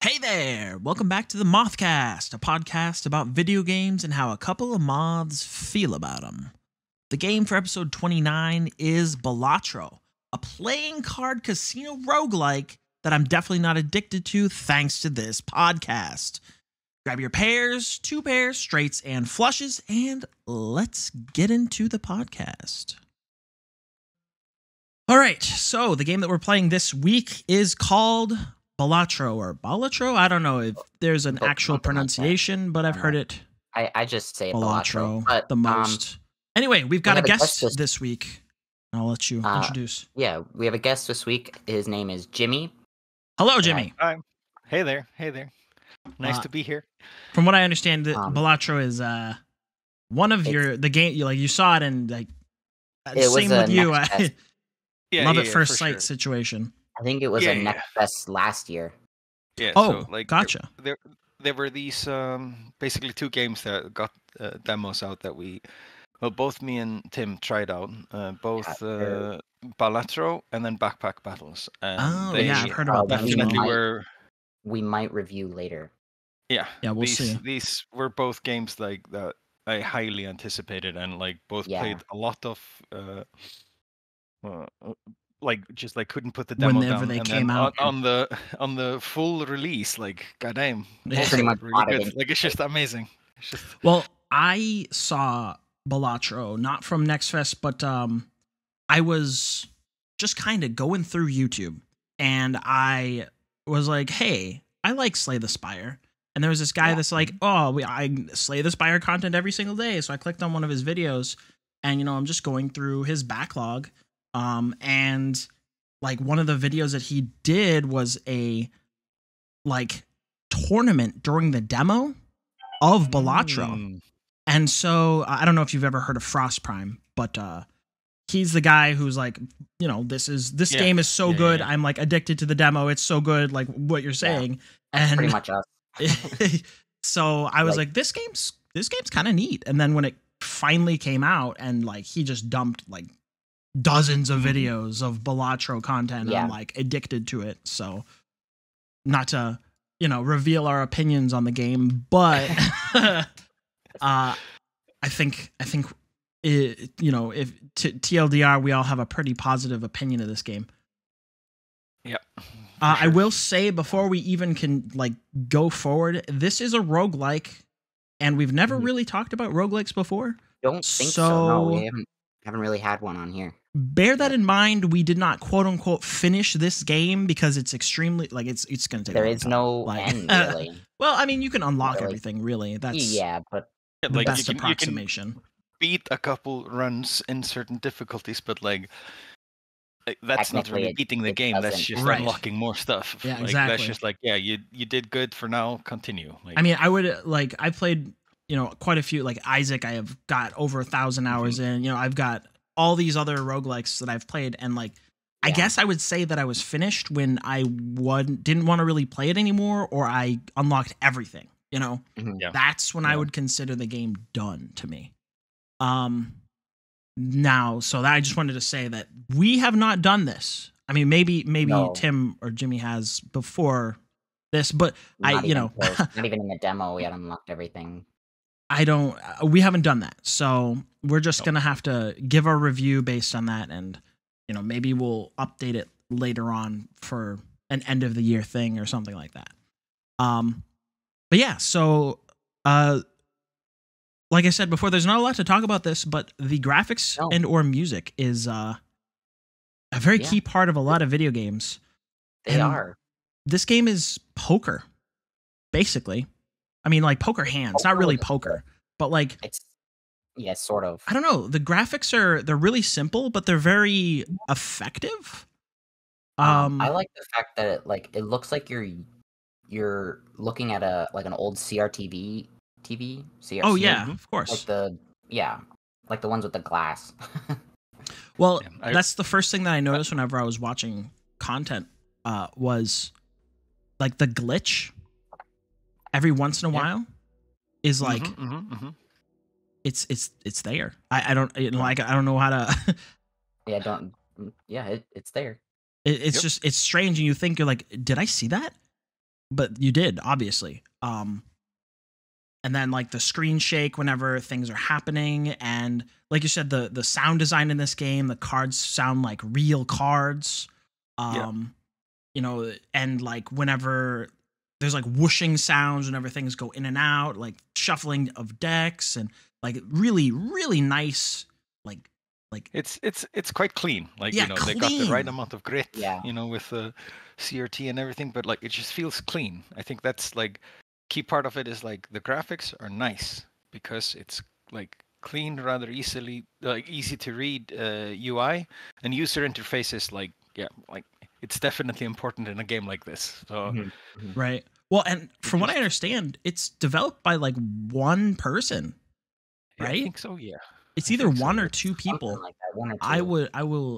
Hey there! Welcome back to the Mothcast, a podcast about video games and how a couple of moths feel about them. The game for episode 29 is Balatro, a playing card casino roguelike that I'm definitely not addicted to thanks to this podcast. Grab your pairs, 2 pairs, straights, and flushes, and let's get into the podcast. All right, so the game that we're playing this week is called Balatro or Balatro. I don't know if there's an actual pronunciation, but I've heard it I just say Balatro but the most. Anyway, we've got a have a guest guest this week. I'll let you introduce. yeah, we have a guest this week. His name is Jimmy. Hello, Jimmy. Hi. Hey there. Nice to be here. From what I understand, Balatro is one of the game. You saw it and like same with you. Love at first sight situation. I think it was a Next Fest last year. Yeah. Oh, so, gotcha. There were these basically 2 games that got demos out that both me and Tim tried out. Both Balatro and then Backpack Battles. And I've heard about that. Definitely we might review later. Yeah, we'll see. These were both games like that I highly anticipated and both played a lot of. Just couldn't put the demo whenever down. they and came out on the full release, goddamn, pretty much really good. It's just amazing. Well, I saw Balatro not from Next Fest, but I was just kind of going through YouTube, and I was like, "Hey, I like Slay the Spire." And there was this guy that's like, I Slay the Spire content every single day. So I clicked on one of his videos, and I'm just going through his backlog. And one of the videos that he did was a tournament during the demo of Balatro. And so I don't know if you've ever heard of Frost Prime, but he's the guy who's this game is so good. Yeah. I'm addicted to the demo. It's so good, like what you're saying. And pretty much us. So I was like, this game's kind of neat. And then when it finally came out and he just dumped dozens of videos of Balatro content. Yeah. I'm addicted to it. So not to, reveal our opinions on the game, but I think if TLDR, we all have a pretty positive opinion of this game. Yeah. Sure. I will say before we even can go forward, this is a roguelike, and we've never really talked about roguelikes before. Don't think so. No, we haven't really had one on here. Bear that in mind. We did not quote unquote finish this game because it's extremely it's going to take. There is no end really. Well, I mean, you can unlock everything really. That's but the best approximation. You can beat a couple runs in certain difficulties, but that's not really beating the game. That's just unlocking more stuff. Yeah, exactly. That's just you did good for now. Continue. I mean, I would I played quite a few Isaac. I have got over 1,000 hours in. I've got all these other roguelikes that I've played, and I guess I would say that I was finished when I didn't want to really play it anymore, or I unlocked everything. That's when I would consider the game done to me. Now, so that I just wanted to say that we have not done this. I mean, maybe no. Tim or Jimmy has before this, but not even in the demo we had unlocked everything. We haven't done that. So we're just going to have to give our review based on that. And, maybe we'll update it later on for an end of the year thing or something like that. But yeah, so, like I said before, there's not a lot to talk about this, but the graphics and or music is, a very key part of a lot of video games. They are. This game is poker, basically. I mean, poker hands, not really poker, but it's sort of. I don't know. The graphics they're really simple, but they're very effective. I like the fact that it looks like you're looking at an old CRTV TV. Oh yeah, of course. The ones with the glass. Well, that's the first thing that I noticed whenever I was watching content was the glitch. Every once in a while is it's there. I don't I don't know how to it's there. It's just it's strange, and you think you're did I see that? but you did, obviously. And then like the screen shake whenever things are happening, and like you said, the sound design in this game, the cards sound like real cards. You know, and like whenever there's like whooshing sounds whenever things go in and out, like shuffling of decks, and like really, really nice. Like it's quite clean. Like, yeah, you know, they got the right clean. amount of grit, Yeah. you know, with the CRT and everything, but like it just feels clean. I think that's like key part of it is like the graphics are nice because it's like clean, rather easy to read UI, and user interface is like, yeah, like it's definitely important in a game like this. So Right. Well, and from what I understand, it's developed by like one person, yeah, right? I think so. Yeah, It's I either think so. one or two people. Something like that, one or two.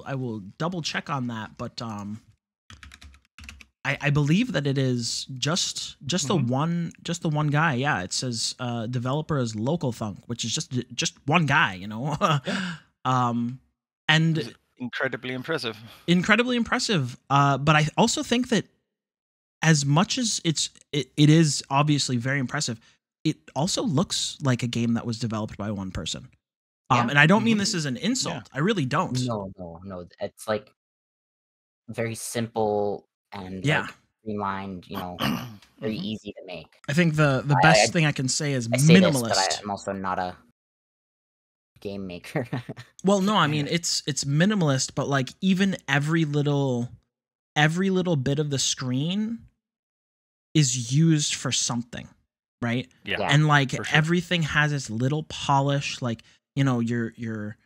I will double check on that, but I believe that it is just the one guy. Yeah, it says developer is Local Thunk, which is just one guy, you know. And It's incredibly impressive. But I also think that as much as it is obviously very impressive, it also looks like a game that was developed by one person. And I don't mean this as an insult. Yeah. I really don't. No. It's like very simple and like streamlined, you know, very easy to make. I think the best thing I can say is I say minimalist. this, but I'm also not a game maker. Well, no, I mean it's minimalist, but like even every little bit of the screen is used for something, right? Yeah. And like for sure. everything has its little polish, like, you know, you're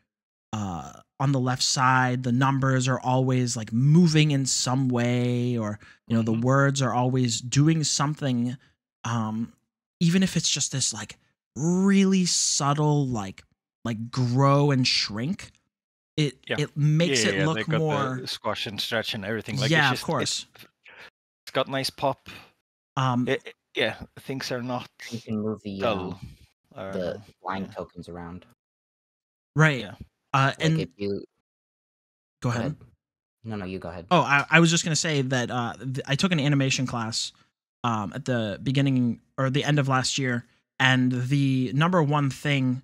on the left side, the numbers are always like moving in some way, or, you know, the words are always doing something, even if it's just this like really subtle like grow and shrink. It makes it look they got more the squash and stretch and everything. Like, yeah, it's just, of course. It's got nice pop. Things are not You can move dull. the blind tokens around. Right. Yeah. Like And if you go ahead. No, you go ahead. Oh, I was just gonna say that I took an animation class at the beginning or the end of last year, and the number one thing,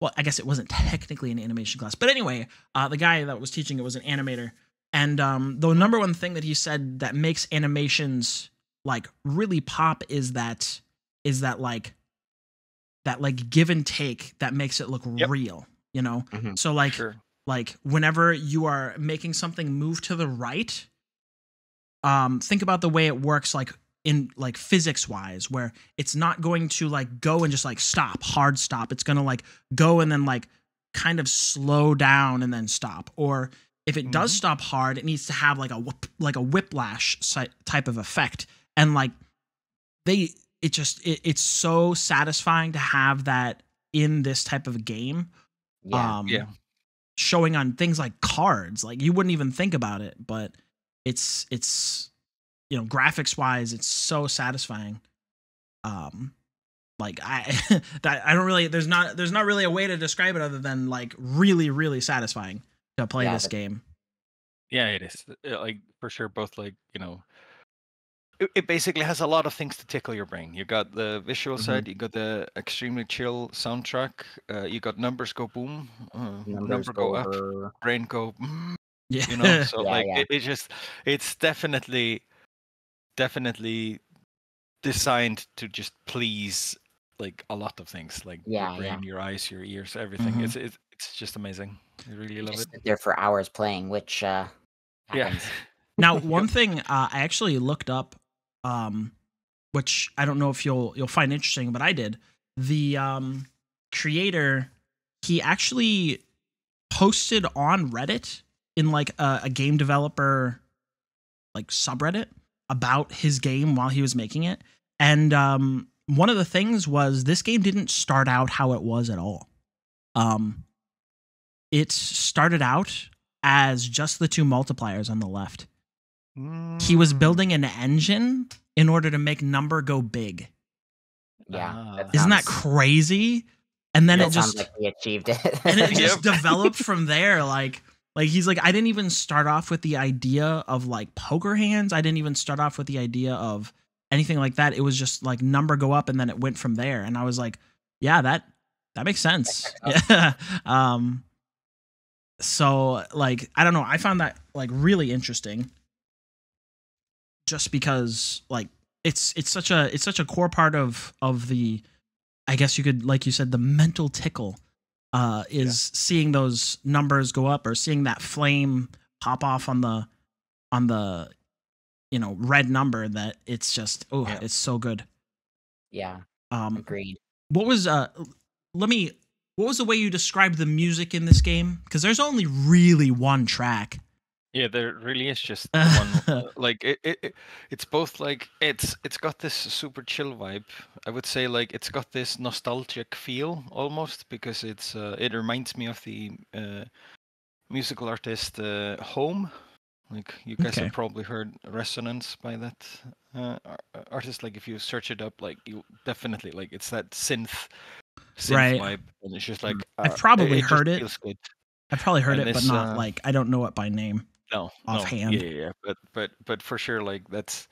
well, I guess it wasn't technically an animation class, but anyway, the guy that was teaching it was an animator, and the number one thing that he said that makes animations like really pop is that like give and take that makes it look real, you know. So like like whenever you are making something move to the right, think about the way it works like in like physics wise, where it's not going to like go and just like hard stop. It's going to like go and then like kind of slow down and then stop. Or if it does stop hard, it needs to have like a whiplash type of effect. And like it's so satisfying to have that in this type of a game. Showing on things like cards, like you wouldn't even think about it, but it's you know, graphics wise, it's so satisfying. Like I don't really, there's not really a way to describe it other than like really, really satisfying to play this game. Yeah, it is. Like for sure, both like, you know, it basically has a lot of things to tickle your brain. You got the visual side, you got the extremely chill soundtrack, you got numbers go boom, number go up, brain go, yeah, you know. So it's definitely designed to just please like a lot of things, like your brain, your eyes, your ears, everything. It's just amazing. I really love it. Sit there for hours playing, which happens. Now, one thing I actually looked up, which I don't know if you'll find interesting, but I did. The creator, he actually posted on Reddit in like a game developer like subreddit about his game while he was making it, and one of the things was this game didn't start out how it was at all. It started out as just the two multipliers on the left. He was building an engine in order to make number go big. Yeah. Isn't that crazy? And then it just sounds like he achieved it. and it just developed from there. Like he's like, I didn't even start off with the idea of like poker hands. I didn't even start off with the idea of anything like that. It was just like number go up and then it went from there. And I was like, yeah, that makes sense. Yeah. So like, I don't know. I found that like really interesting just because like it's such a core part of the, I guess you could, like you said, the mental tickle is seeing those numbers go up or seeing that flame pop off on the red number, that it's just it's so good. Yeah. Agreed. What was what was the way you described the music in this game? Because there's only really one track. Yeah, there really is just one. Like it's both like it's got this super chill vibe. I would say like it's got this nostalgic feel almost, because it reminds me of the musical artist Home. Like you guys have probably heard Resonance by that artist. Like if you search it up, like you definitely like it's that synth right vibe, and it's just like I've probably heard it. Feels good. I've probably heard it, but not like I don't know it by name. No, offhand. Yeah. But for sure, like it's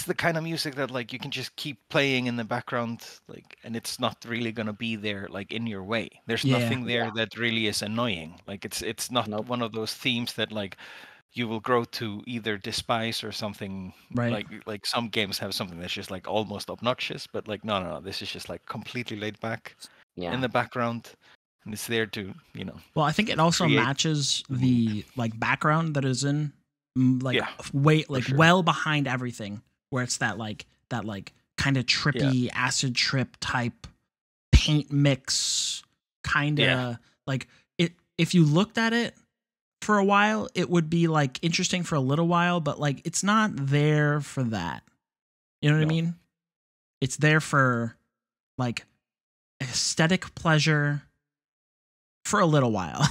the kind of music that like you can just keep playing in the background, like, and it's not really gonna be there like in your way. There's nothing there that really is annoying. Like it's not one of those themes that like you will grow to either despise or something. Right. Like some games have something that's just like almost obnoxious, but like no. This is just like completely laid back in the background. And it's there to, Well, I think it also matches the like background that is in well behind everything, where it's that kind of trippy acid trip type paint mix kind of like it. If you looked at it for a while, it would be like interesting for a little while, but like it's not there for that. You know what I mean? It's there for like aesthetic pleasure for a little while.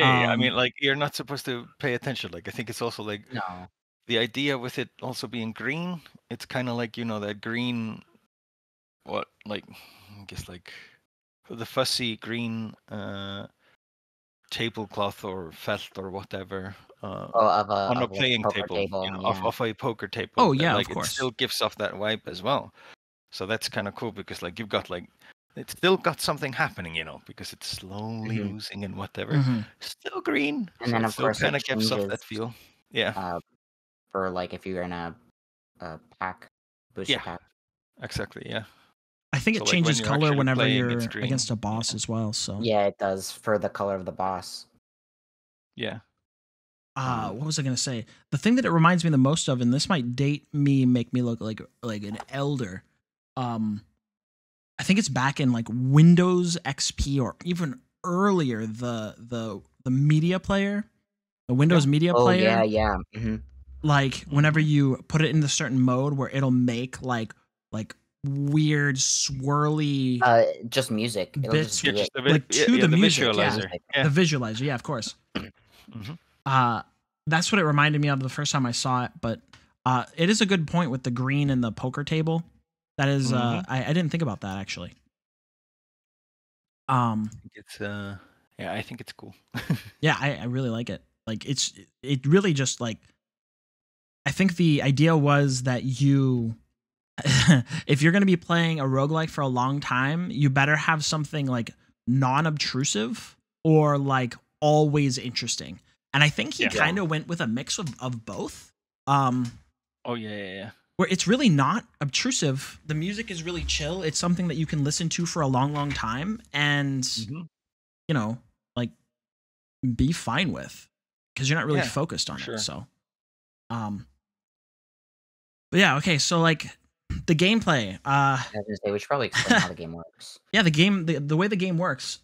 I mean, like you're not supposed to pay attention. Like I think it's also like the idea with it also being green. It's kind of like that green, I guess like the fussy green tablecloth or felt or whatever on a playing table, off a poker table. Oh yeah, like of course. It still gives off that vibe as well. So that's kind of cool because like you've got like. It's still got something happening, because it's slowly losing and whatever. Still green, and then of course kind of gives off that feel. Yeah. For like if you're in a pack, booster pack. Exactly. Yeah. I think it changes color whenever you're against a boss as well. So yeah, it does for the color of the boss. Yeah. What was I gonna say? The thing that it reminds me the most of, and this might make me look like an elder. I think it's back in like Windows XP or even earlier, the media player, the Windows media player. Yeah. Mm-hmm. Like whenever you put it in the certain mode where it'll make like weird swirly just music. It'll bits just the music. Visualizer. Yeah. The visualizer, yeah, of course. That's what it reminded me of the first time I saw it. But it is a good point with the green and the poker table. That is, I didn't think about that actually. I think it's cool. Yeah, I really like it. Like it really just like, I think the idea was that you, if you're going to be playing a roguelike for a long time, you better have something like non-obtrusive or like always interesting. And I think he kind of went with a mix of both. Oh yeah. Where it's really not obtrusive. The music is really chill. It's something that you can listen to for a long, long time and, like be fine with, because you're not really focused on it. So, but yeah. Okay. So like the gameplay, I was gonna say, we should probably explain how the game works. Yeah. The game, the way the game works,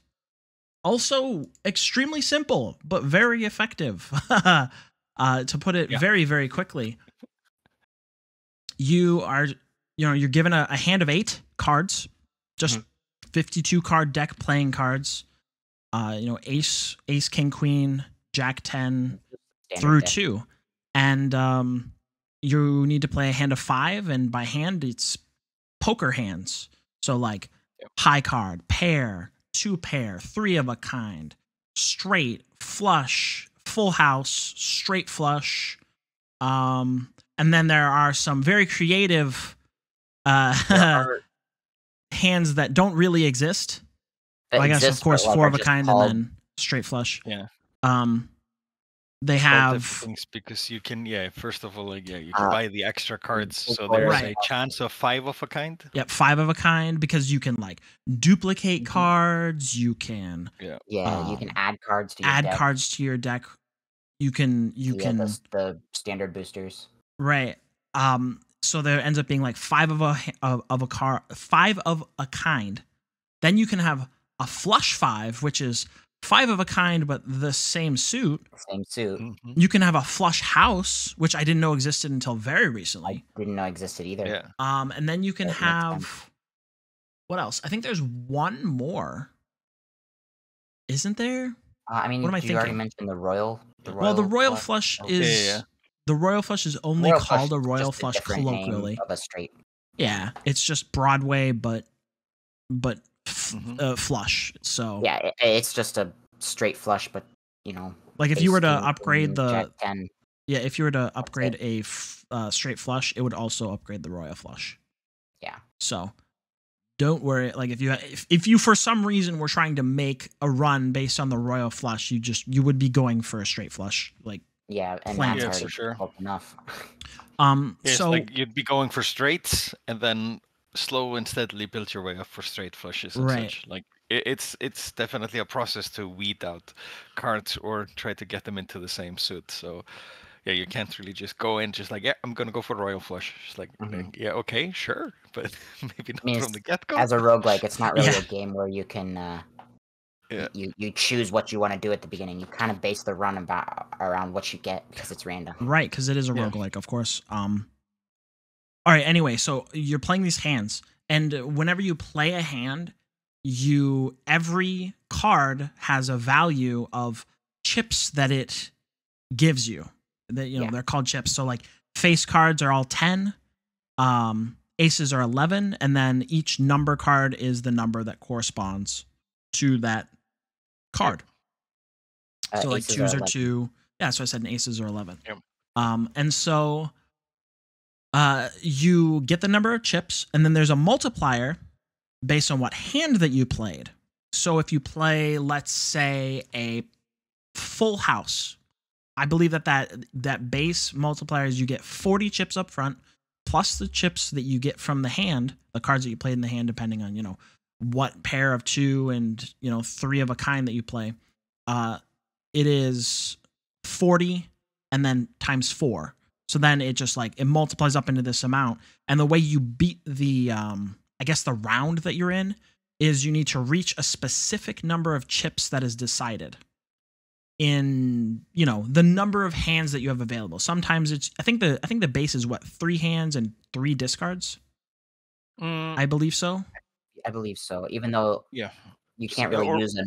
also extremely simple, but very effective, to put it very, very quickly. You are, you're given a hand of 8 cards, just 52 card deck playing cards. Ace, king, queen, jack 10 through 2. And you need to play a hand of 5, and by hand it's poker hands. So like high card, pair, 2 pair, 3 of a kind, straight, flush, full house, straight flush, And then there are some very creative hands that don't really exist. Well, I guess, of course, like, 4 of a kind and then straight flush. Yeah. They have things because you can, first of all, like, you can buy the extra cards, so there's Right. a chance of 5 of a kind. Yep, 5 of a kind, because you can like duplicate cards. You can you can add cards to your deck. You can the standard boosters. Right. So there ends up being like 5 of a kind. Then you can have a flush 5, which is 5 of a kind, but the same suit. Mm-hmm. You can have a flush house, which I didn't know existed until very recently. I didn't know existed either. Yeah. And then you can have, what else? I think there's one more. Isn't there? I mean, what am I you thinking? already mentioned the royal. The royal flush is the royal flush is only called a royal flush colloquially. Of a straight. Yeah, it's just Broadway, but flush. So yeah, it's just a straight flush, but like if you were to upgrade the Jack 10. Yeah, if you were to upgrade a straight flush, it would also upgrade the royal flush. Yeah. So don't worry. Like if you for some reason were trying to make a run based on the royal flush, you would be going for a straight flush. Like and plan. that's already enough. So like you'd be going for straights and then slow and steadily build your way up for straight flushes and such. Like it's definitely a process to weed out cards or try to get them into the same suit. So you can't really just go in just like, I'm gonna go for royal flush. It's like, okay, sure, but maybe not from the get-go. As a roguelike, it's not really a game where you can you choose what you want to do at the beginning. You kind of base the run around what you get because it's random. Right, because it is a roguelike, of course. All right, anyway, so you're playing these hands, and whenever you play a hand, every card has a value of chips that it gives you. That they're called chips. So like face cards are all 10, aces are 11, and then each number card is the number that corresponds to that card. So like twos are 2. Yeah, so I said aces are 11. Yep. And so you get the number of chips, and then there's a multiplier based on what hand that you played. So if you play, let's say, a full house, I believe that base multiplier is you get 40 chips up front, plus the chips that you get from the hand, the cards that you played in the hand, depending on, what pair of 2 and, 3 of a kind that you play. It is 40 and then times 4. So then it just it multiplies up into this amount. And the way you beat the, I guess the round that you're in is you need to reach a specific number of chips that is decided in, the number of hands that you have available. Sometimes I think the base is 3 hands and 3 discards. I believe so. I believe so. Even though you can't really use a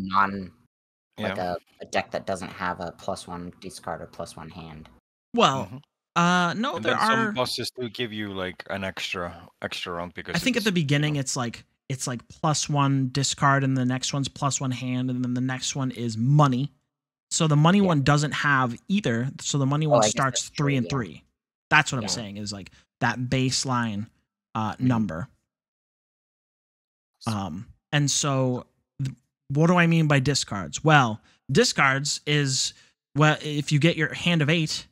deck that doesn't have a +1 discard or +1 hand. Well, no, and there are some bosses do give you like an extra round because I think at the beginning it's like +1 discard, and the next one's +1 hand, and then the next one is money. So the money one doesn't have either. So the money one starts 3 and 3. That's what I'm saying, is like that baseline number. And so what do I mean by discards? Well, discards is, if you get your hand of 8,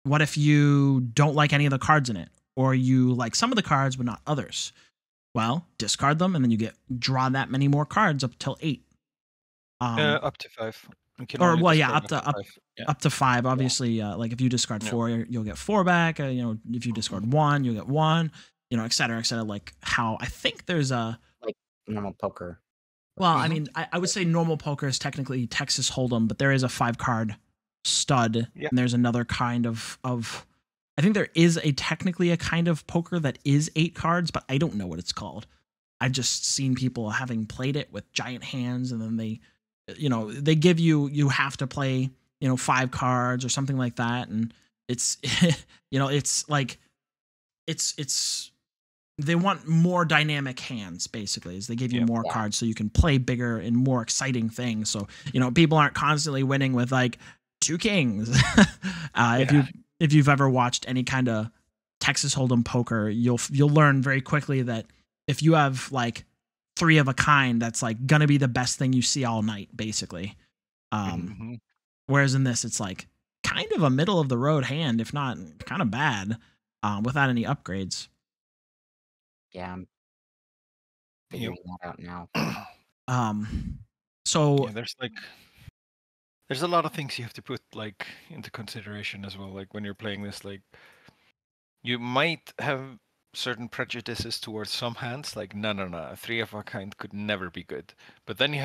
what if you don't like any of the cards in it, or you like some of the cards but not others? Well, discard them, and then you draw that many more cards up till 8. Up to 5. Up to 5. Obviously, like if you discard 4, you'll get 4 back. If you discard 1, you'll get 1. Et cetera, et cetera. Like how I think there's a like normal poker. Well, I mean, I would say normal poker is technically Texas Hold'em, but there is a 5-card stud, and there's another kind of. I think there is technically a kind of poker that is 8 cards, but I don't know what it's called. I've just seen people having played it with giant hands, and then they give you have to play 5 cards or something like that, and it's it's like it's they want more dynamic hands, basically, is they give you more cards so you can play bigger and more exciting things. So people aren't constantly winning with like 2 kings. if you've ever watched any kind of Texas Hold'em poker, you'll learn very quickly that if you have like 3 of a kind, that's like gonna be the best thing you see all night, basically. Whereas in this, it's like kind of a middle of the road hand, if not kind of bad, without any upgrades. Yeah, I'm figuring that out now. So there's a lot of things you have to put like into consideration as well. Like when you're playing this, like you might have certain prejudices towards some hands. Like no, a 3 of a kind could never be good. But then you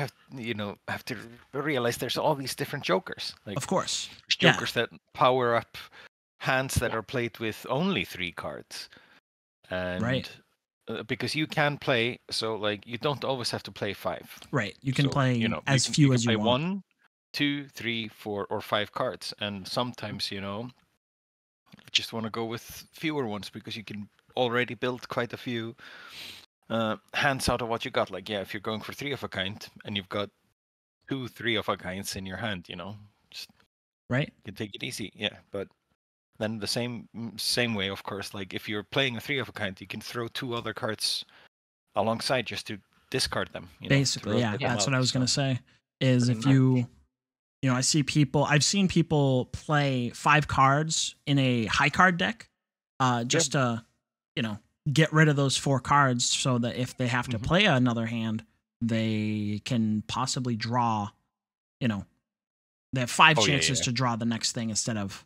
have to realize there's all these different jokers. Like of course, jokers that power up hands that are played with only 3 cards, and because you can play, so like you don't always have to play 5. Right, you can play as few as you want. 1, 2, 3, 4, or 5 cards, and sometimes you just want to go with fewer ones because you can already build quite a few hands out of what you got. Like if you're going for 3 of a kind and you've got 2 3 of a kinds in your hand, just you can take it easy. But then the same way, of course, like if you're playing a 3 of a kind, you can throw 2 other cards alongside just to discard them. Basically, that's what I was gonna say. Is if I've seen people play 5 cards in a high card deck, just to get rid of those 4 cards, so that if they have to play another hand, they can possibly draw. They have 5 chances to draw the next thing instead of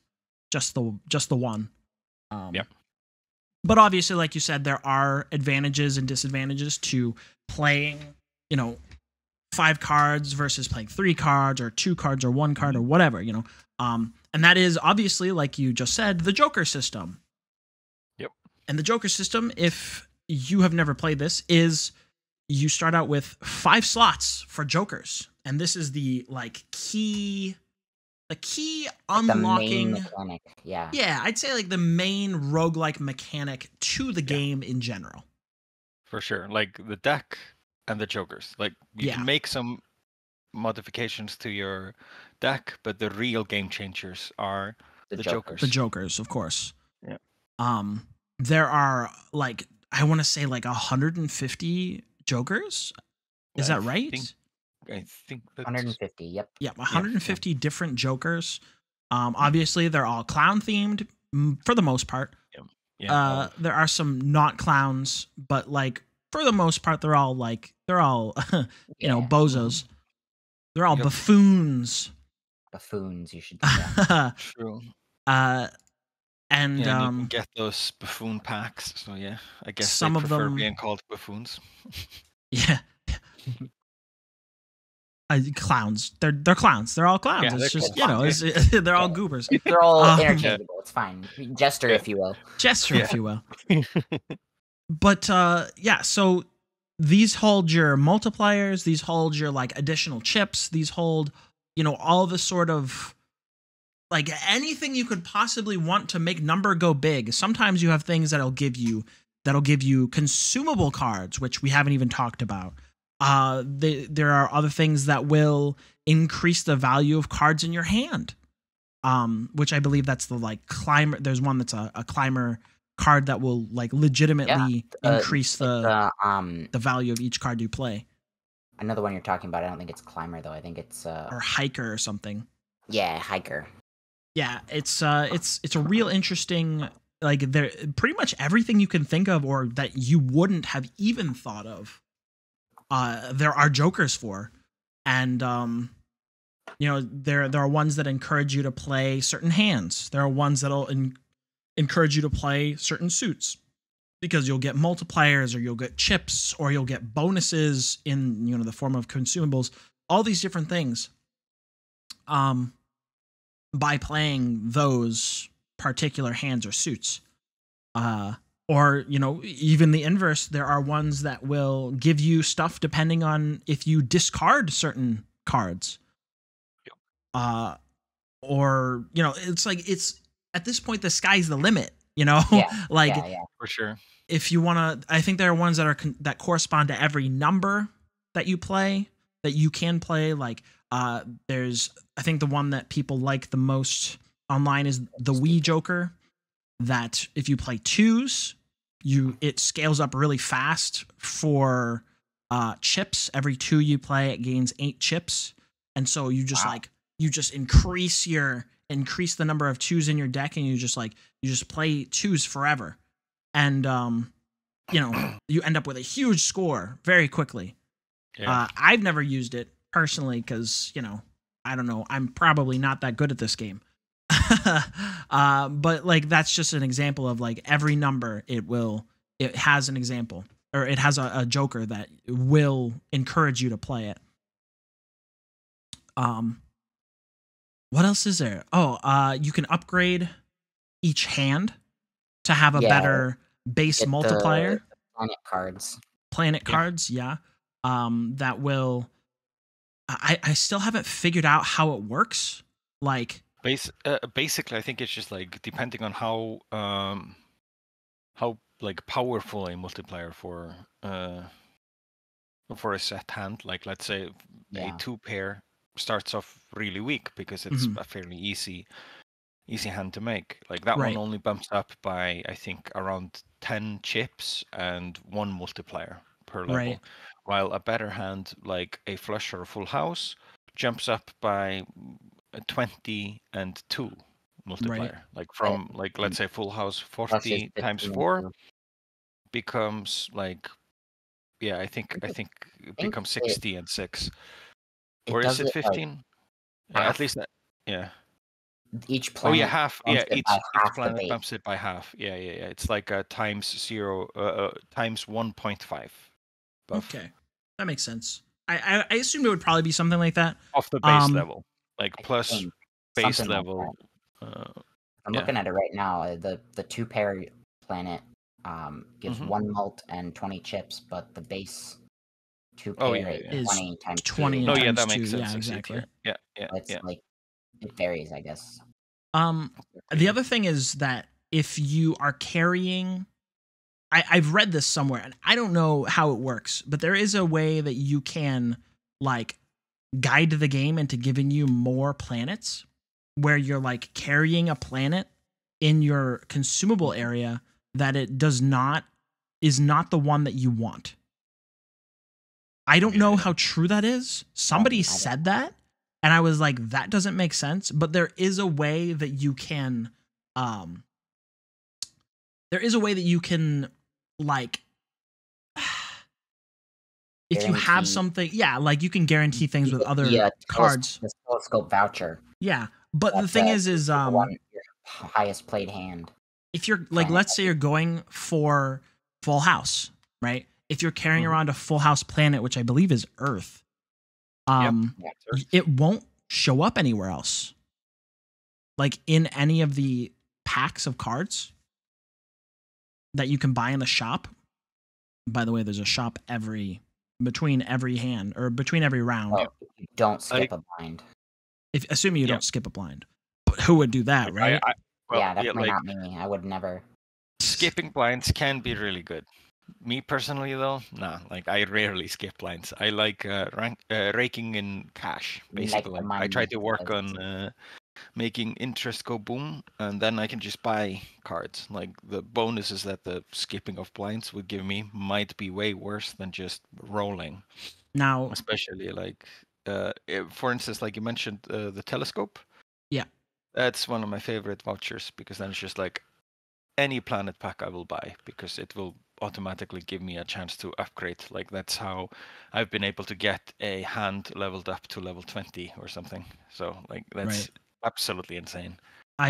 just the one. But obviously, like you said, there are advantages and disadvantages to playing, 5 cards versus playing 3 cards or 2 cards or 1 card or whatever, and that is obviously, like you just said, the Joker system. And the Joker system, if you have never played this, is you start out with 5 slots for Jokers, and this is the key unlocking the main mechanic. Yeah, I'd say like the main roguelike mechanic to the game in general. For sure, like the deck and the Jokers. Like you can make some modifications to your deck, but the real game changers are the Jokers. The Jokers, of course. Yeah. There are I want to say 150 Jokers. Is that right? I think that's 150. Yep. Yeah, 150 different Jokers. Obviously, they're all clown themed for the most part. There are some not clowns, but for the most part, they're all bozos. They're all buffoons. Buffoons, you should do that. True. And you can get those buffoon packs. So I guess some they of prefer them being called buffoons. Yeah. Clowns. They're clowns. They're all clowns. Yeah, it's just they're all goobers. They're all interchangeable. It's fine. Jester, if you will. Jester, if you will. But so these hold your multipliers. These hold your additional chips. These hold all the sort of anything you could possibly want to make number go big. Sometimes you have things that'll give you consumable cards, which we haven't even talked about. There are other things that will increase the value of cards in your hand, which I believe that's the climber. There's one that's a climber card that will legitimately increase the value of each card you play. Another one you're talking about, I don't think it's climber though. I think it's or hiker or something. Yeah, hiker. Yeah, it's a real interesting. There pretty much everything you can think of or that you wouldn't have even thought of. There are Jokers for, and there are ones that encourage you to play certain hands. There are ones that'll encourage you to play certain suits because you'll get multipliers or you'll get chips or you'll get bonuses in the form of consumables. All these different things. By playing those particular hands or suits. Or, even the inverse, there are ones that will give you stuff depending on if you discard certain cards. Or, it's at this point, the sky's the limit, Yeah, for sure. If you want to, I think there are ones that correspond to every number that you play, that you can play. There's, I think the one that people like the most online is the Wii Joker, that if you play 2s, it scales up really fast for chips. Every 2 you play, it gains 8 chips. And so you just increase the number of 2s in your deck, and you just play 2s forever. And you end up with a huge score very quickly. Yeah. I've never used it personally because, I don't know, I'm probably not that good at this game. But like, that's just an example of like every number it has an example, or it has a joker that will encourage you to play it. What else is there? You can upgrade each hand to have a better base multiplier. Planet cards, yeah. That will. I still haven't figured out how it works. Like, basically, I think it's just like depending on how like powerful a multiplier for a set hand. Like, let's say a 2-pair starts off really weak because it's a fairly easy hand to make. Like that one only bumps up by, I think, around 10 chips and 1 multiplier per level. While a better hand, like a flush or a full house, jumps up by 20 and 2 multiplier. Like from, like, let's say full house 40 times 4 becomes like, I think it becomes 60 and 6. Or is it 15? At least that, Each planet. Half. Yeah, each planet bumps it by half. Yeah. It's like a times 1.5 buff. Okay, that makes sense. I assumed it would probably be something like that. Off the base level, like plus base level. I'm looking at it right now. The 2-pair planet gives 1 mult and 20 chips, but the base 2-pair is 20 times 20. 2. Oh yeah, that makes sense. Yeah, exactly. Yeah. It's like, it varies, I guess. The other thing is that if you are carrying, I've read this somewhere, and I don't know how it works, but there is a way that you can like guide the game into giving you more planets, where you're like carrying a planet in your consumable area that it is not the one that you want. I don't know how true that is. Somebody said that, and I was like, that doesn't make sense. But there is a way that you can, like, if you have something, like you can guarantee things with other cards. The telescope voucher. Yeah, but the thing is your highest played hand. If you're like, let's say you're going for full house, right? If you're carrying around a full house planet, which I believe is Earth, it won't show up anywhere else. Like in any of the packs of cards that you can buy in the shop. By the way, there's a shop between every hand, or between every round. Oh, you don't skip a blind. Assuming you don't skip a blind. But who would do that, right? Definitely not me. I would never. Skipping blinds can be really good. Me personally, though, nah. Like, I rarely skip blinds. I like raking in cash, basically. I try to work on making interest go boom, and then I can just buy cards. Like, the bonuses that the skipping of blinds would give me might be way worse than just rolling. Now, especially like, for instance, like you mentioned, the telescope. Yeah, that's one of my favorite vouchers, because then it's just like any planet pack I will buy, because it will automatically give me a chance to upgrade. Like, that's how I've been able to get a hand leveled up to level 20 or something. So like, that's absolutely insane. I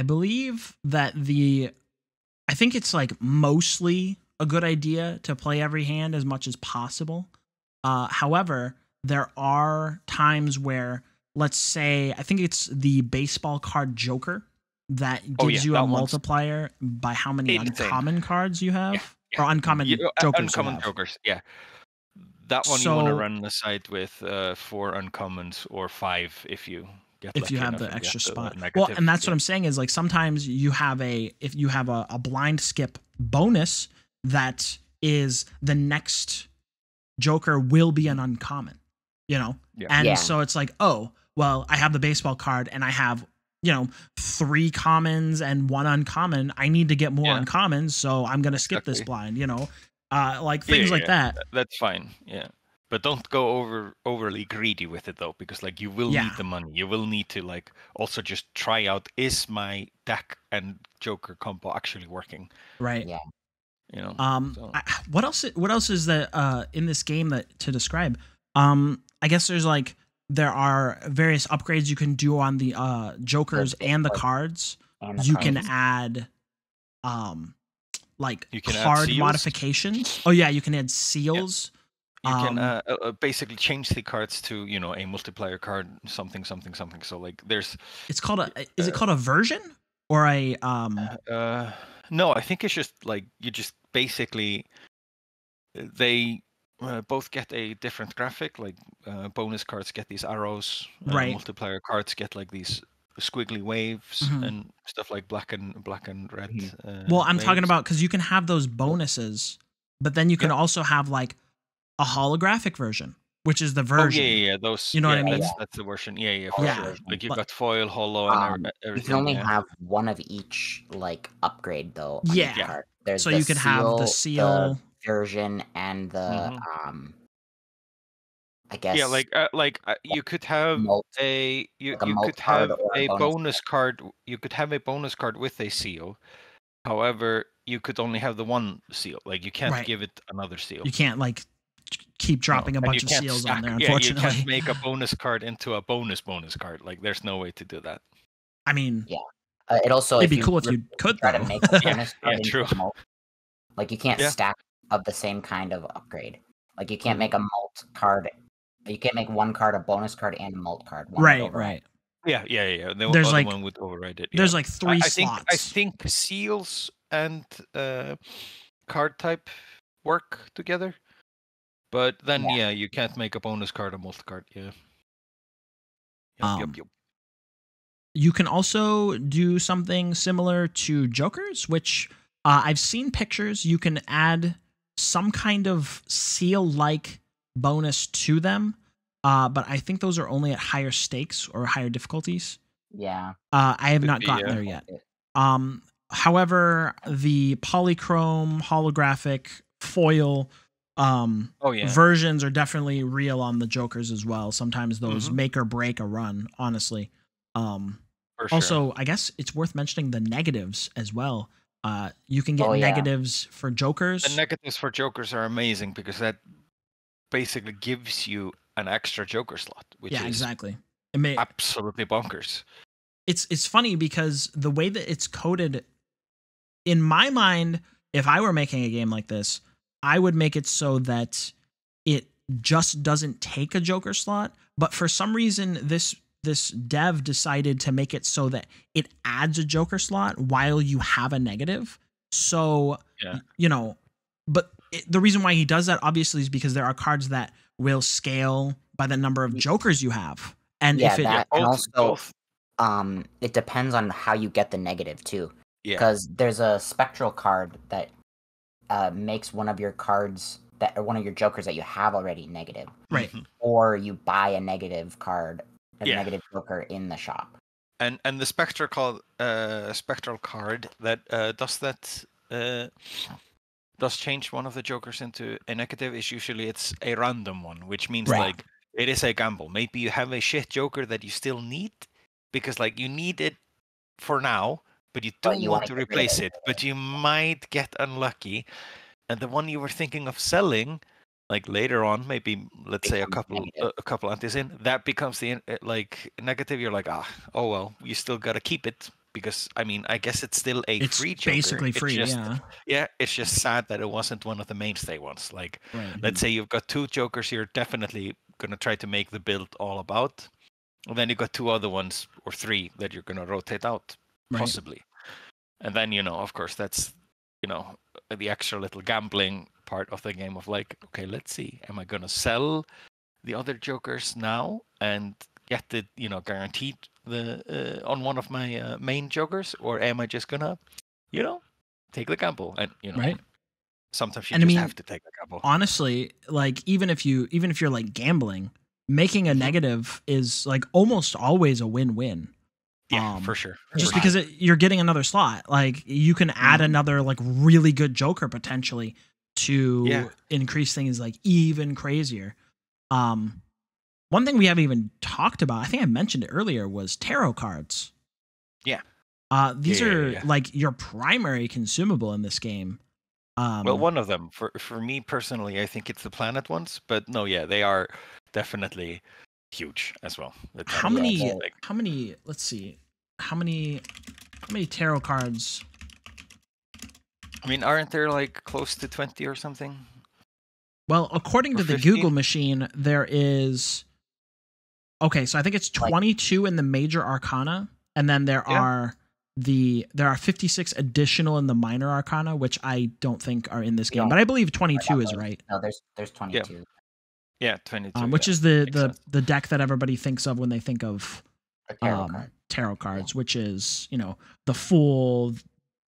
believe that I think it's like mostly a good idea to play every hand as much as possible. However, there are times where, let's say, I think it's the baseball card Joker that gives you a multiplier by how many uncommon cards you have, or uncommon jokers. Uncommon jokers, yeah. That one you want to run aside with 4 uncommons, or 5 if you get if you have the extra spot. Well, and that's what I'm saying is, like, sometimes you have if you have a blind skip bonus, that is the next joker will be an uncommon, you know? Yeah. And so it's like, oh, well, I have the baseball card and I have, 3 commons and 1 uncommon. I need to get more uncommons, so I'm gonna skip this blind. Like things like that. That's fine. Yeah. But don't go overly greedy with it though, because like you will need the money. You will need to like also just try out, is my deck and Joker combo actually working? Right. Yeah. What else is that in this game that to describe? I guess there are various upgrades you can do on the Jokers and the cards. You can add card modifications. Oh yeah, you can add seals. You can basically change the cards to a multiplier card, something. So like there's. It's called is it called a version or a No, I think it's just like you just basically they both get a different graphic. Like bonus cards get these arrows, right? Multiplier cards get like these squiggly waves and stuff like black and red. Well, I'm talking about because you can have those bonuses, but then you can also have like a holographic version, which is the version. Oh, yeah. Those, what I mean? That's the version. Yeah, for sure. Like you've got foil, holo, and everything. You can only have one of each like upgrade though. Yeah. There's so you could have the seal the version and the I guess. Yeah, you could have you could have a bonus card. You could have a bonus card with a seal. However, you could only have the one seal. Like you can't give it another seal. You can't like keep dropping a bunch of seals on there. Unfortunately, you can't make a bonus card into a bonus card. Like there's no way to do that. I mean, it also it'd be cool if you could try to make a bonus card true. into a mult. Like you can't stack of the same kind of upgrade. Like you can't make a mult card. You can't make one card a bonus card and a mult card. Right. Yeah. There's like one would override it. There's like 3 slots. I think seals and card type work together, but then you can't make a bonus card a multi card. Yeah. Yep. You can also do something similar to Jokers, which I've seen pictures. You can add some kind of seal-like bonus to them, but I think those are only at higher stakes or higher difficulties. Yeah. I have not gotten there yet. However, the polychrome, holographic, foil versions are definitely real on the Jokers as well. Sometimes those make or break a run, honestly. Also, I guess it's worth mentioning the negatives as well. You can get negatives for Jokers. The negatives for Jokers are amazing because that basically gives you an extra Joker slot, which is exactly. Absolutely bonkers. It's funny because the way that it's coded, in my mind, if I were making a game like this, I would make it so that it just doesn't take a Joker slot. But for some reason, this dev decided to make it so that it adds a Joker slot while you have a negative. So, but the reason why he does that obviously is because there are cards that will scale by the number of Jokers you have. And it depends on how you get the negative too. Because there's a spectral card that makes one of your cards one of your Jokers that you have already negative. Right. Or you buy a negative card, negative Joker in the shop. And the spectral card that does that does change one of the Jokers into a negative is usually it's a random one, which means like it is a gamble. Maybe you have a shit Joker that you still need because like you need it for now, but you don't want to replace it. But you might get unlucky, and the one you were thinking of selling, like later on, maybe let's say a couple antis in, that becomes the like negative. You're like, oh well, you still gotta keep it because I mean, I guess it's still it's free Joker. Basically free. It's just sad that it wasn't one of the mainstay ones. Like, let's say you've got 2 Jokers, you're definitely gonna try to make the build all about. And then you've got 2 other ones or 3 that you're gonna rotate out, possibly. And then of course, that's the extra little gambling part of the game of like, okay, let's see, am I gonna sell the other Jokers now and get the guaranteed the on one of my main Jokers, or am I just gonna take the gamble? And sometimes you just have to take the gamble. Honestly, like even if you're like gambling, making a negative is like almost always a win-win. Yeah, for sure. Just because you're getting another slot. Like, you can add another, like, really good Joker potentially to increase things, like, even crazier. One thing we haven't even talked about, I think I mentioned it earlier, was tarot cards. Yeah. These are like your primary consumable in this game. Well, one of them. For me personally, I think it's the planet ones, but no, they are definitely huge as well. How many? Let's see. How many tarot cards? I mean, aren't there like close to 20 or something? Well, according to the 15? Google machine, there is. Okay, so I think it's 22 in the major arcana, and then there are 56 additional in the minor arcana, which I don't think are in this game, but I believe 22 is right. No, there's 22. Yeah, 22. Which is the deck that everybody thinks of when they think of tarot cards, which is, the Fool.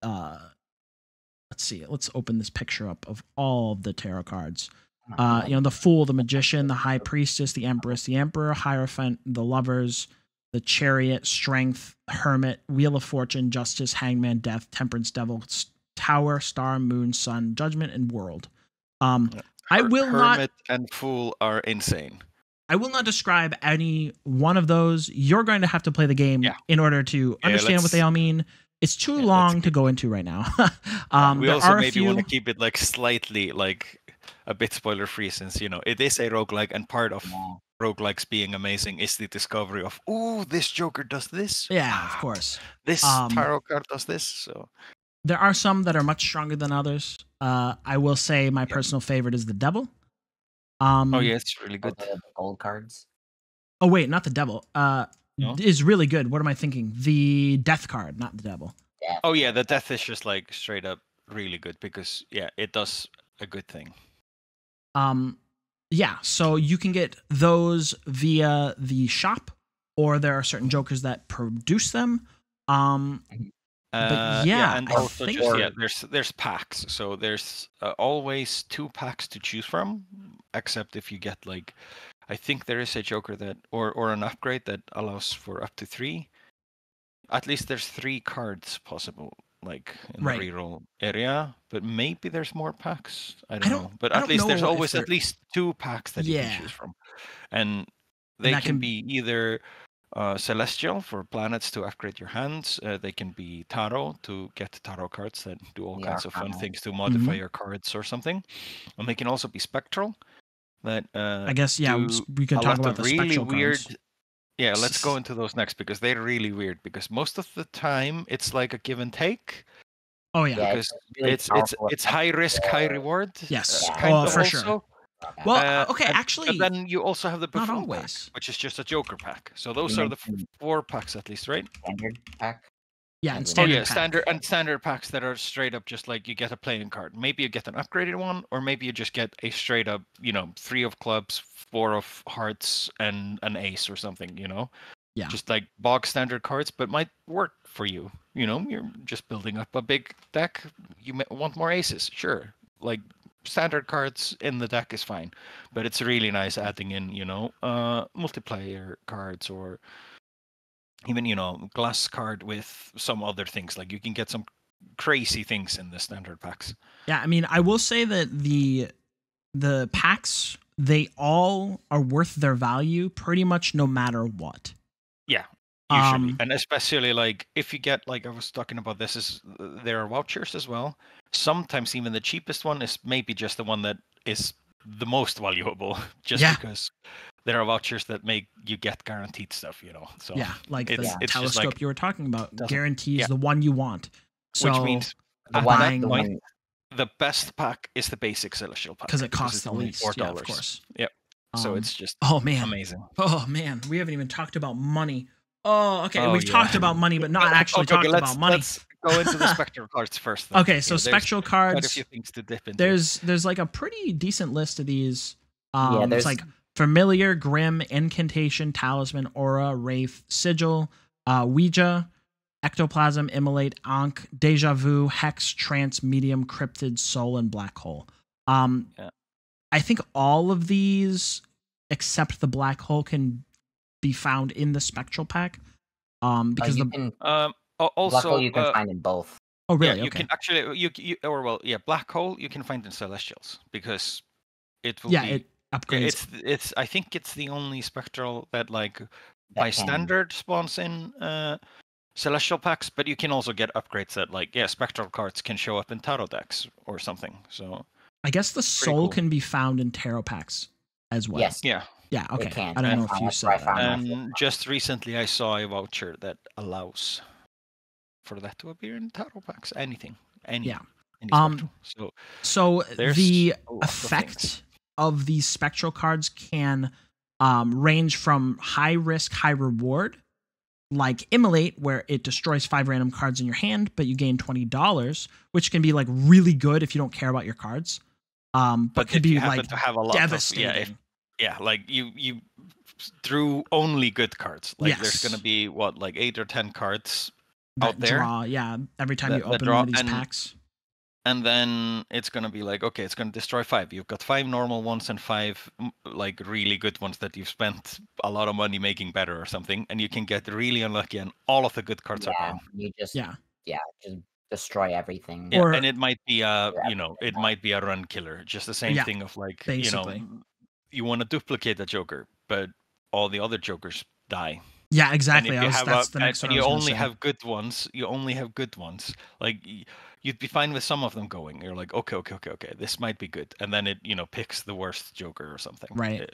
Let's see. Let's open this picture up of all of the tarot cards. The Fool, the Magician, the High Priestess, the Empress, the Emperor, Hierophant, the Lovers, the Chariot, Strength, Hermit, Wheel of Fortune, Justice, Hangman, Death, Temperance, Devil, Tower, Star, Moon, Sun, Judgment, and World. Hermit and Fool are insane. I will not describe any one of those. You're going to have to play the game in order to understand what they all mean. It's too long to go into right now. We also maybe want to keep it like slightly like a bit spoiler free, since it is a roguelike, and part of roguelikes being amazing is the discovery of, this Joker does this. Yeah, of course. This tarot card does this. So there are some that are much stronger than others. I will say my personal favorite is the Devil. It's really good. The gold cards. Oh wait, not the Devil. Is really good. What am I thinking? The Death card, not the Devil. Death. Oh yeah, the Death is just like straight up really good, because it does a good thing. So you can get those via the shop, or there are certain Jokers that produce them. And also there's packs. So there's always 2 packs to choose from, except if you get like, I think there is a Joker that or an upgrade that allows for up to 3. At least there's 3 cards possible, like in the reroll area. But maybe there's more packs. I don't know. But at least there's always at least 2 packs that you can choose from, and they can be either Celestial for planets to upgrade your hands. They can be Tarot to get tarot cards that do all kinds of fun things to modify your cards or something. And they can also be Spectral. That I guess we could talk about the really spectral weird cards. Yeah, let's go into those next, because they're really weird, because most of the time it's like a give and take. Oh yeah, because it's high risk, high reward. Yes, for sure. Well, okay, but actually, then you also have the not Buffoon pack, always. which is just a Joker pack. So those are the 4 packs at least, right? Standard pack. Yeah, and standard pack. standard packs that are straight up just like you get a playing card. Maybe you get an upgraded one, or maybe you just get a straight up, 3 of clubs, 4 of hearts, and an ace or something. Yeah. Just like bog standard cards, but might work for you. You're just building up a big deck. You want more aces, sure. Like standard cards in the deck is fine, but it's really nice adding in, multiplayer cards, or even glass card with some other things. Like you can get some crazy things in the standard packs. Yeah, I mean, I will say that the packs, they all are worth their value pretty much no matter what. Yeah, usually. And especially like if you get, like I was talking about, there are vouchers as well. Sometimes even the cheapest one is maybe just the one that is the most valuable, just because there are vouchers that make you get guaranteed stuff, So like the telescope like, you were talking about guarantees the one you want. So which means the best pack is the basic Celestial pack, because it costs the least. $4. Yeah, of course. Yep. So it's just amazing. Oh man, we haven't even talked about money. Oh, okay, we've talked about money, but not actually talked about money. Let's go into the spectral cards first. Then. Okay, so spectral cards. Quite a few things to dip into. There's like a pretty decent list of these. It's like Familiar, Grim, Incantation, Talisman, Aura, Wraith, Sigil, Ouija, Ectoplasm, Immolate, Ankh, Deja Vu, Hex, Trance, Medium, Cryptid, Soul, and Black Hole. I think all of these, except the Black Hole, can be found in the Spectral pack. Because also black hole you can find in both. Oh, really? Yeah, you okay. can actually black hole you can find in celestials because it will it upgrades. It's I think it's the only spectral that by standard spawns in celestial packs, but you can also get upgrades that spectral cards can show up in tarot decks or something. So I guess the soul cool. can be found in tarot packs as well. Yes. Yeah. Yeah. Okay. It can. I don't know if you said that. And just recently, I saw a voucher that allows for that to appear in tarot packs. Anything. Yeah. So the effect of these spectral cards can range from high risk, high reward, like Immolate, where it destroys 5 random cards in your hand, but you gain $20, which can be like really good if you don't care about your cards. But could be like to have a lot devastating. Like you drew only good cards. There's gonna be 8 or 10 cards out there. Draw, every time you open one of these packs. And then it's gonna be it's gonna destroy 5. You've got 5 normal ones and 5 really good ones that you've spent a lot of money making better or something, and you can get really unlucky and all of the good cards are gone. You just just destroy everything. Yeah, and it might be it might be a run killer. Just the same thing of basically. You want to duplicate a Joker, but all the other Jokers die. Yeah, exactly. And you only have good ones. You only have good ones. You'd be fine with some of them going. You're like, okay, this might be good, and then it picks the worst Joker or something. Right.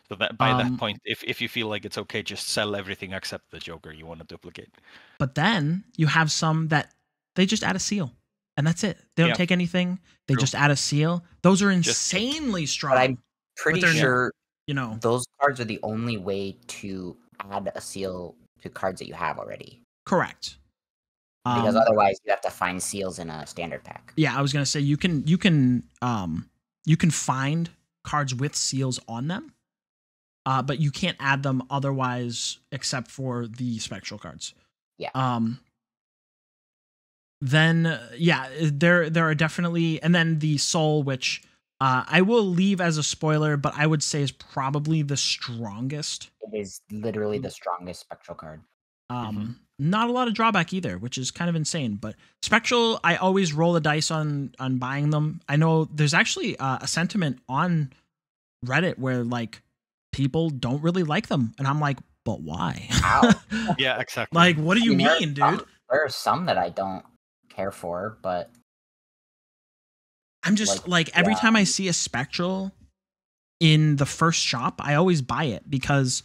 So that by that point, if you feel like it's okay, just sell everything except the Joker you want to duplicate. But then you have some that they just add a seal, and that's it. They don't take anything. They just add a seal. Those are insanely strong. But I'm pretty sure those cards are the only way to add a seal to cards that you have already. Correct. Because otherwise you have to find seals in a standard pack. Yeah, I was gonna say you can find cards with seals on them, but you can't add them otherwise except for the spectral cards. Yeah. Then there are definitely, and then the soul, which I will leave as a spoiler, but I would say is probably the strongest. It is literally the strongest spectral card. Not a lot of drawback either, which is kind of insane. But spectral, I always roll the dice on buying them. I know there's actually a sentiment on Reddit where people don't really like them, and I'm like, but why? How? Yeah, exactly. What do you mean, dude? There are some that I don't care for, but I'm just every time I see a spectral in the first shop, I always buy it because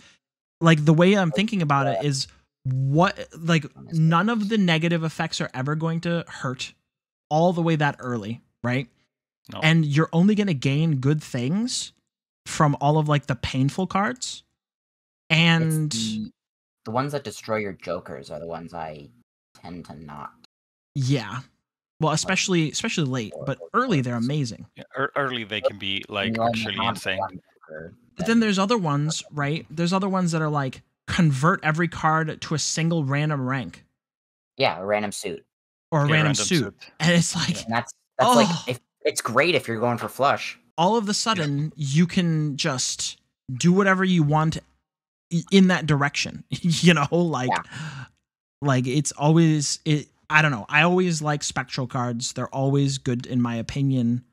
the way I'm thinking about it is none of the negative effects are ever going to hurt all the way that early, right? No. And you're only going to gain good things from all of the painful cards. And the ones that destroy your Jokers are the ones I tend to not. Yeah. Well, especially late, but early they're amazing. Yeah, early they can be actually insane. But then there's other ones, right? There's other ones that are convert every card to a single random rank. Yeah, a random suit. Or a random suit. And it's that's if it's great if you're going for flush. All of a sudden you can just do whatever you want in that direction. It's always I don't know. I always like spectral cards. They're always good in my opinion.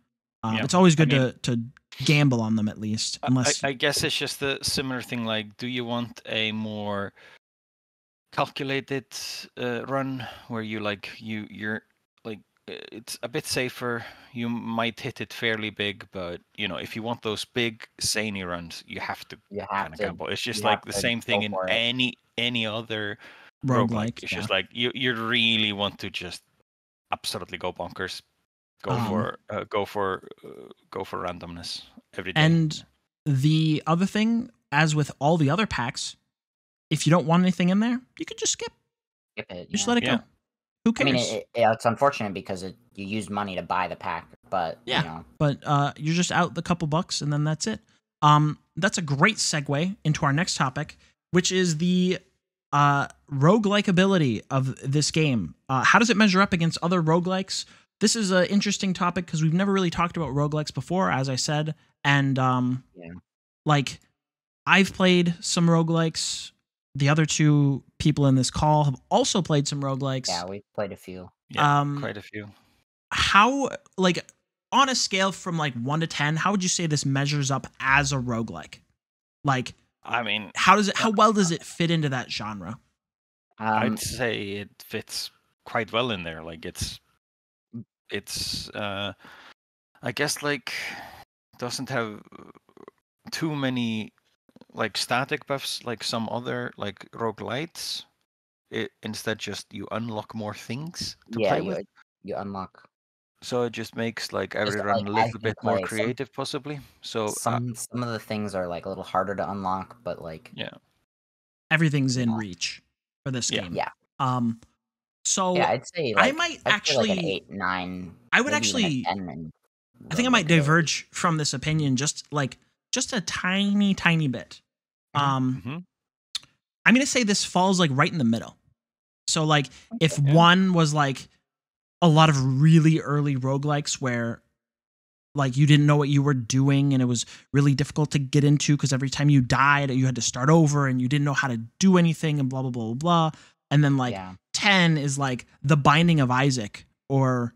It's always good to gamble on them at least. Unless I guess it's just a similar thing. Do you want a more calculated run where you're it's a bit safer? You might hit it fairly big, but if you want those big zany runs, you have to kind of gamble. It's just the same thing in any other roguelike. It's just you really want to just absolutely go bonkers. Go for randomness every day. And the other thing, as with all the other packs, if you don't want anything in there, you could just skip it. Just let it go. Who cares? I mean, it's unfortunate because you use money to buy the pack, but but you're just out the couple bucks, and then that's it. That's a great segue into our next topic, which is the roguelike ability of this game. How does it measure up against other roguelikes? This is an interesting topic because we've never really talked about roguelikes before, as I said. And I've played some roguelikes. The other two people in this call have also played some roguelikes. Yeah, we've played a few. Yeah, quite a few. How, like, on a scale from like 1 to 10, how would you say this measures up as a roguelike? Like, I mean, how well does it fit into that genre? I'd say it fits quite well in there. Like it's I guess like doesn't have too many like static buffs like some other like roguelites. It instead just you unlock more things to play with. You unlock. So it just makes like every Just, run like, a as little you bit play, more creative, possibly. So some of the things are like a little harder to unlock, but like everything's in reach for this game. Yeah. So yeah, I'd say like, I might I'd say actually like an 8, 9. I would maybe actually. even a 10 I think I might diverge from this opinion just a tiny bit. I'm gonna say this falls like right in the middle. So like if one was like a lot of really early roguelikes where like you didn't know what you were doing and it was really difficult to get into because every time you died you had to start over and you didn't know how to do anything and blah blah blah blah blah. And then like 10 is like The Binding of Isaac or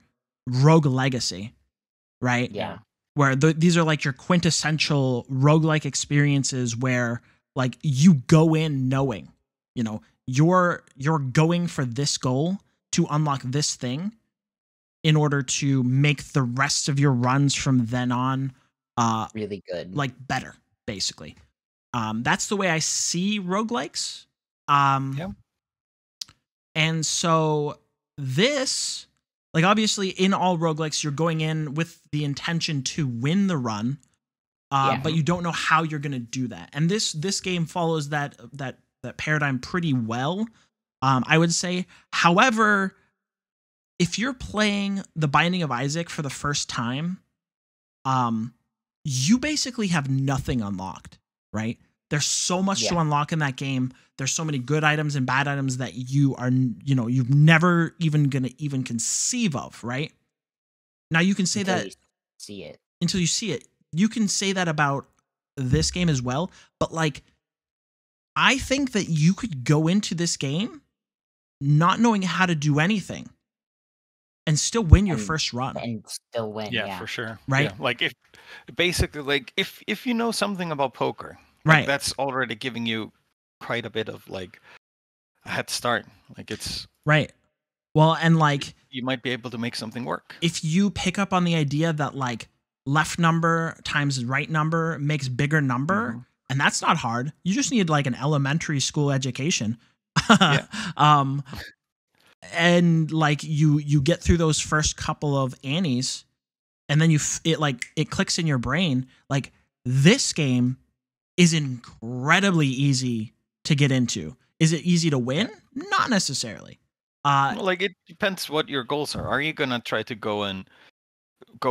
Rogue Legacy, right? Yeah. Where these are like your quintessential roguelike experiences where like you go in knowing, you know, you're going for this goal to unlock this thing in order to make the rest of your runs from then on really good. Like better, basically. That's the way I see roguelikes. And so this, like obviously in all roguelikes, you're going in with the intention to win the run, but you don't know how you're going to do that. And this game follows that paradigm pretty well, I would say. However, if you're playing The Binding of Isaac for the first time, you basically have nothing unlocked, right? There's so much to unlock in that game. There's so many good items and bad items that you've never even gonna even conceive of, right? Now you can say until that you see it. Until you see it. You can say that about this game as well, but like I think that you could go into this game not knowing how to do anything and still win your first run. And still win, yeah. For sure. Right? Yeah. Like if you know something about poker, like right, that's already giving you quite a bit of like a head start. Like it's right. Well, and like you might be able to make something work. If you pick up on the idea that like left number times right number makes bigger number, and that's not hard. You just need like an elementary school education. And like you get through those first couple of Annies, and then it clicks in your brain. Like this game is incredibly easy to get into. Is it easy to win? Not necessarily. Well, like it depends what your goals are. Are you gonna try to go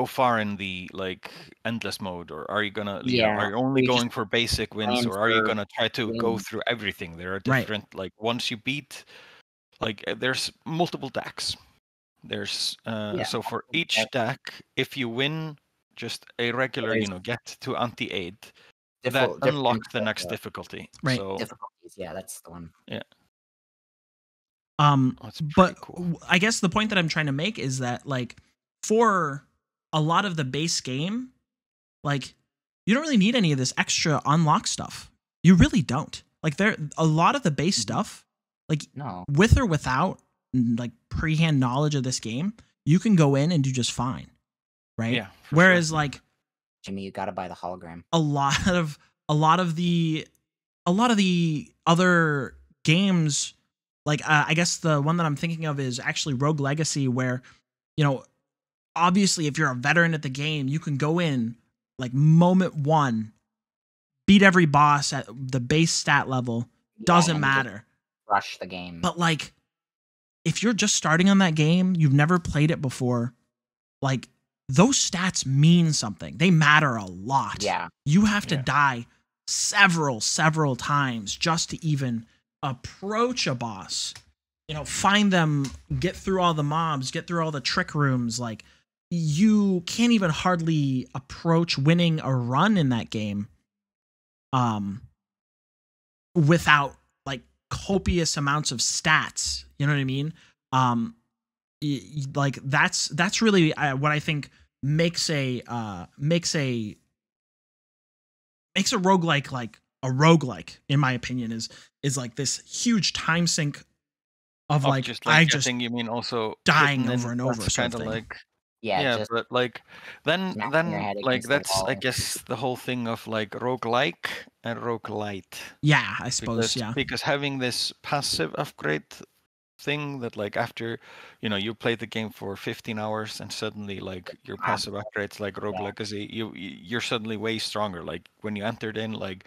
far in the like endless mode, or are you gonna are you only going for basic wins, or are you gonna try to go through everything? There are different like once you beat like there's multiple decks. There's so for each deck, if you win just a regular, get to anti-8, that unlocks the next difficulty. Right. So difficulties, that's the one. Yeah. But cool. I guess the point that I'm trying to make is that like for a lot of the base game, like you don't really need any of this extra unlock stuff. You really don't. Like a lot of the base stuff, like with or without like pre-hand knowledge of this game, you can go in and do just fine. Right? Yeah. Whereas like Jimmy, you gotta buy the hologram. A lot of the other games, like I guess the one that I'm thinking of is actually Rogue Legacy, where obviously if you're a veteran at the game, you can go in like moment one, beat every boss at the base stat level, doesn't matter, rush the game. But like if you're just starting on that game, you've never played it before, like those stats mean something. They matter a lot. Yeah. You have to die several times just to even approach a boss. Find them, get through all the mobs, get through all the trick rooms. Like you can't even hardly approach winning a run in that game without like copious amounts of stats. You know what I mean? Like that's really what I think makes a roguelike like a roguelike, in my opinion, is like this huge time sink of like you mean also dying over and over. Kind of like just but like then like that's I wall. guess the whole thing of like roguelike and roguelite. Yeah, I suppose. Because having this passive upgrade thing that like after you play the game for 15 hours and suddenly like your passive upgrades like rogue legacy, you're suddenly way stronger. Like when you entered in, like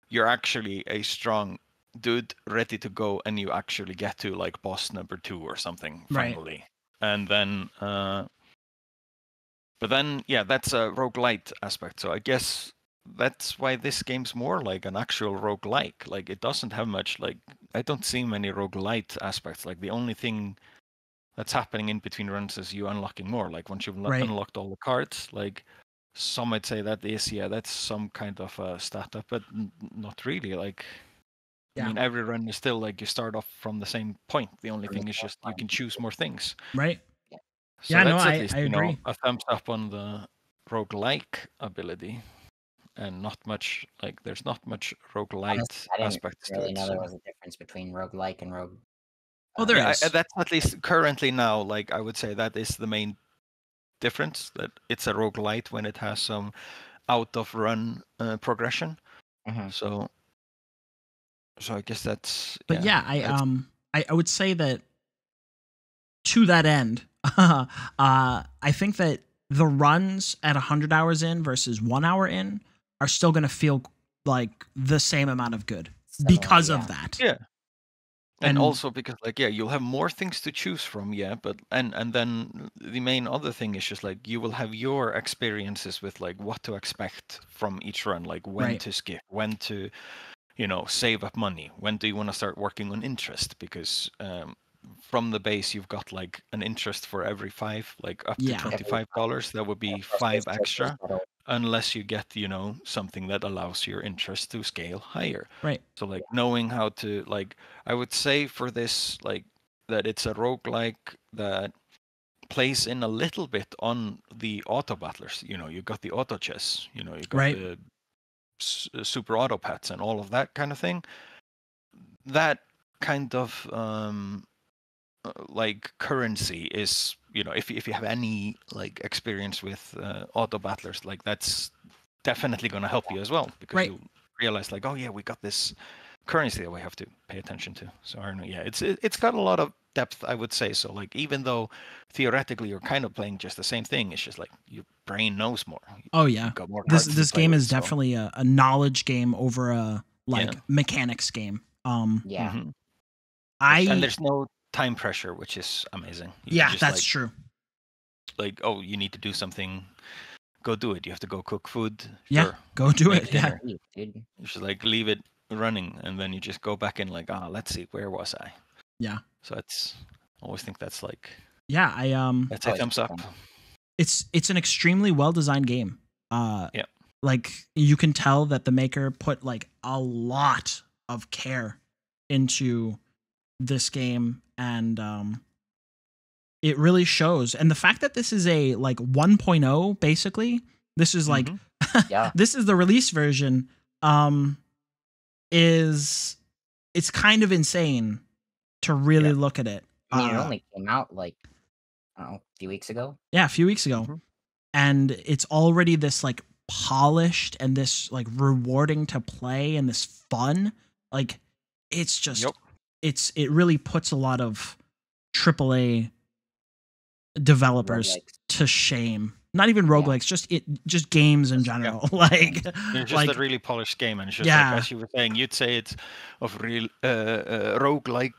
you're actually a strong dude ready to go, and you actually get to like boss number 2 or something finally. And then but then that's a roguelite aspect. So I guess that's why this game's more like an actual roguelike. Like it doesn't have much, like I don't see many roguelite aspects. Like the only thing that's happening in between runs is you unlocking more. Like once you've unlocked all the cards, like some might say that is that's some kind of a stat up, but not really. Like I mean, every run is still like you start off from the same point. The only thing is just you can choose more things. Right. So that's at least, I agree. A thumbs up on the roguelike ability, and not much like there's not much roguelite aspects to it. I didn't really know there was a difference between roguelike and rogue. Oh, there is. That's at least currently now. Like I would say that is the main difference. That it's a roguelite when it has some out of run progression. So I guess that's. But I would say that to that end, I think that the runs at 100 hours in versus 1 hour in are still going to feel like the same amount of good because of that. Yeah. And also because like you'll have more things to choose from, but and then the main other thing is just like you will have your experiences with like what to expect from each run, like when to skip, when to save up money, when do you want to start working on interest, because from the base you've got like an interest for every 5, like up to $25. That would be 5 extra, unless you get something that allows your interest to scale higher. Right. So like knowing how to, like I would say for this, like that it's a roguelike that plays in a little bit on the auto battlers. You got the auto chess, you got the super auto pets and all of that kind of thing. That kind of like currency is, if you have any like experience with auto battlers, like that's definitely going to help you as well, because you realize like, oh yeah, we got this currency that we have to pay attention to. So I don't know, it's got a lot of depth, I would say. So like even though theoretically you're kind of playing just the same thing, it's just like your brain knows more. Oh yeah, this game is definitely a knowledge game over a mechanics game. And there's no time pressure, which is amazing. That's true. Like, oh, you need to do something, go do it. You have to go cook food. Sure. Go do it. Dinner. You should like leave it running, and then you just go back in like, let's see, where was I? Yeah. So I always think that's like. Yeah, that's a thumbs up. It's an extremely well designed game. Like you can tell that the maker put like a lot of care into this game, and it really shows. And the fact that this is a like 1.0, basically, this is like this is the release version, it's kind of insane to really look at it. I mean, it only came out like a few weeks ago. Yeah, a few weeks ago. And it's already this like polished and this like rewarding to play and this fun. Like it's just it really puts a lot of AAA developers to shame. Not even roguelikes, just games in general. Like it's just a really polished game, and it's just like, as you were saying, you'd say it's of real roguelike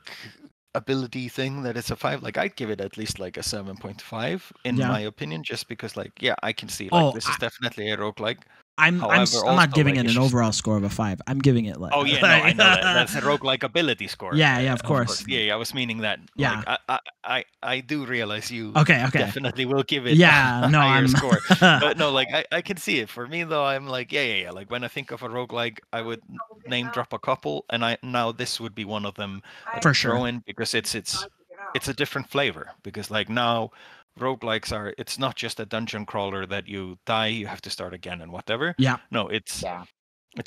ability thing that it's a 5. Like I'd give it at least like a 7.5 in my opinion, just because like I can see like this is definitely a roguelike. I'm not giving it an overall score of a 5. I'm giving it like I know that. That's a roguelike ability score. Yeah, of course. Yeah, I was meaning that. Yeah, like, I do realize you. Okay. Definitely will give it. Higher score. But no, like I can see it. For me though, I'm like like when I think of a roguelike, I would name drop a couple, and now this would be one of them For throw sure. in, because it's a different flavor, because like now roguelikes it's not just a dungeon crawler that you die, you have to start again and whatever. Yeah. No, it's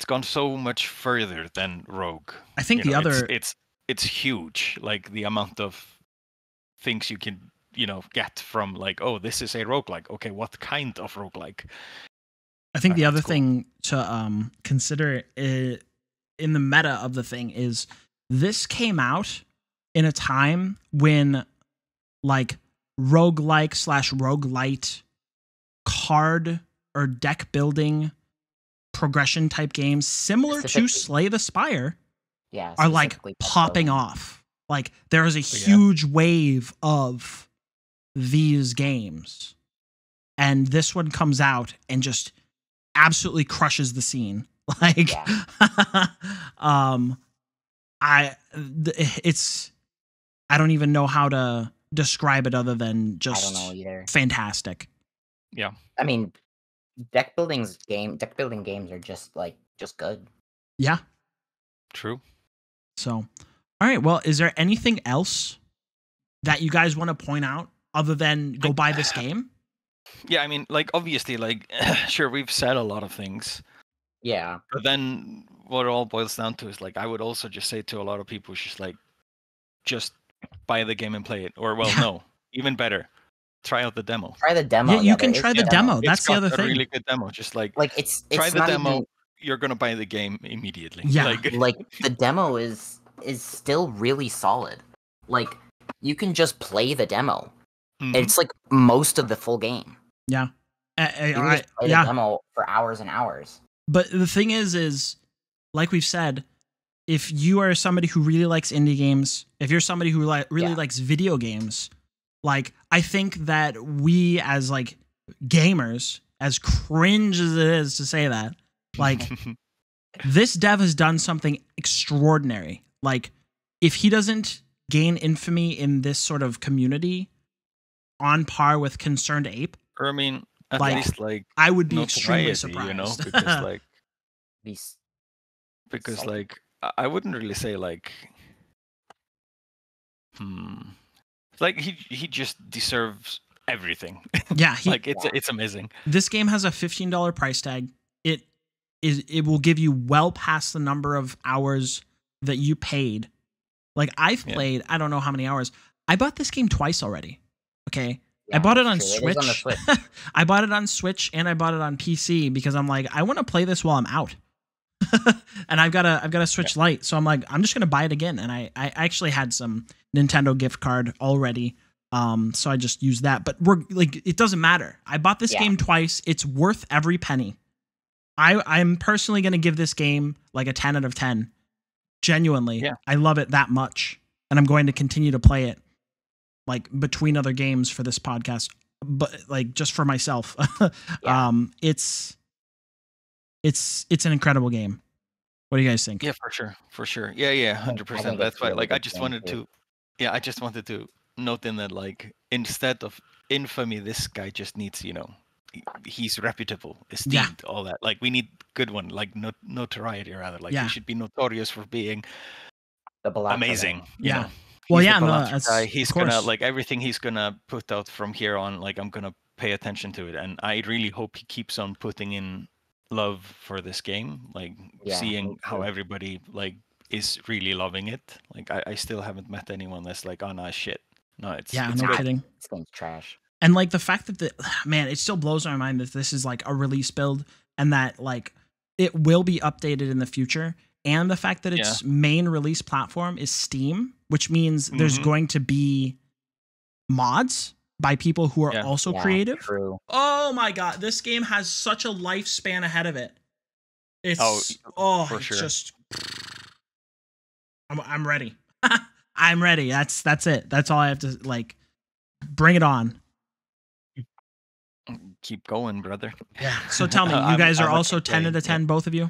gone so much further than Rogue. I think the other it's huge, like the amount of things you can get from like, oh, this is a roguelike. Okay, what kind of roguelike? I think the other thing to consider in the meta of the thing is this came out in a time when like roguelike / roguelite card or deck building progression type games similar to Slay the Spire are like popping off. Like there is a huge wave of these games, and this one comes out and just absolutely crushes the scene. Like I don't even know how to describe it other than just I don't know either. Fantastic. Yeah. I mean, deck building games are just good. Yeah. True. So, all right. Well, is there anything else that you guys want to point out other than go buy this game? Yeah, I mean, like obviously, like sure, we've said a lot of things. Yeah. But then what it all boils down to is like, I would also just say to a lot of people, just buy the game and play it. Or no, even better, try out the demo. Try the demo. Yeah, you can try the demo. That's the other thing. It's a really good demo. Just like it's try the not demo. Even... You're gonna buy the game immediately. Yeah, like the demo is still really solid. Like you can just play the demo. Mm-hmm. It's like most of the full game. Yeah, you can just play the demo for hours and hours. But the thing is like we've said, if you are somebody who really likes indie games, if you're somebody who really likes video games, like I think that we as like gamers, as cringe as it is to say that, like this dev has done something extraordinary. Like if he doesn't gain infamy in this sort of community on par with Concerned Ape, or I mean, at least like I would be extremely surprised. Because like I wouldn't really say like like he just deserves everything. Yeah, like it's amazing. This game has a $15 price tag. It will give you well past the number of hours that you paid. Like I've played, I don't know how many hours. I bought this game twice already. Okay. Yeah, I bought it on Switch. On Switch. I bought it on Switch and I bought it on PC because I'm like, I want to play this while I'm out. And I've got a Switch Lite, so I'm like, I'm just gonna buy it again. And I actually had some Nintendo gift card already, so I just used that. But we're like, it doesn't matter. I bought this game twice. It's worth every penny. I'm personally gonna give this game like a 10 out of 10. Genuinely, I love it that much, and I'm going to continue to play it, like between other games for this podcast, but like just for myself. It's an incredible game. What do you guys think? Yeah, for sure. Yeah, 100%. That's why, like, I just wanted to note in that, like, instead of infamy, this guy just needs, he's reputable, esteemed, all that. Like, we need good one, like notoriety rather. Like, he should be notorious for being amazing. You know? Well, guy. He's gonna like everything he's gonna put out from here on. Like, I'm gonna pay attention to it, and I really hope he keeps on putting in love for this game, like seeing how everybody like is really loving it. Like I still haven't met anyone that's like, oh no, shit. No, it's no good. kidding. This game's trash. And like the fact that it still blows my mind that this is like a release build and that like it will be updated in the future. And the fact that its main release platform is Steam, which means there's going to be mods by people who are also creative. True. Oh my god, this game has such a lifespan ahead of it. It's for sure. Just I'm ready. I'm ready. That's it. That's all I have to like. Bring it on. Keep going, brother. Yeah. So tell me, you guys are also 10 out of 10, both of you?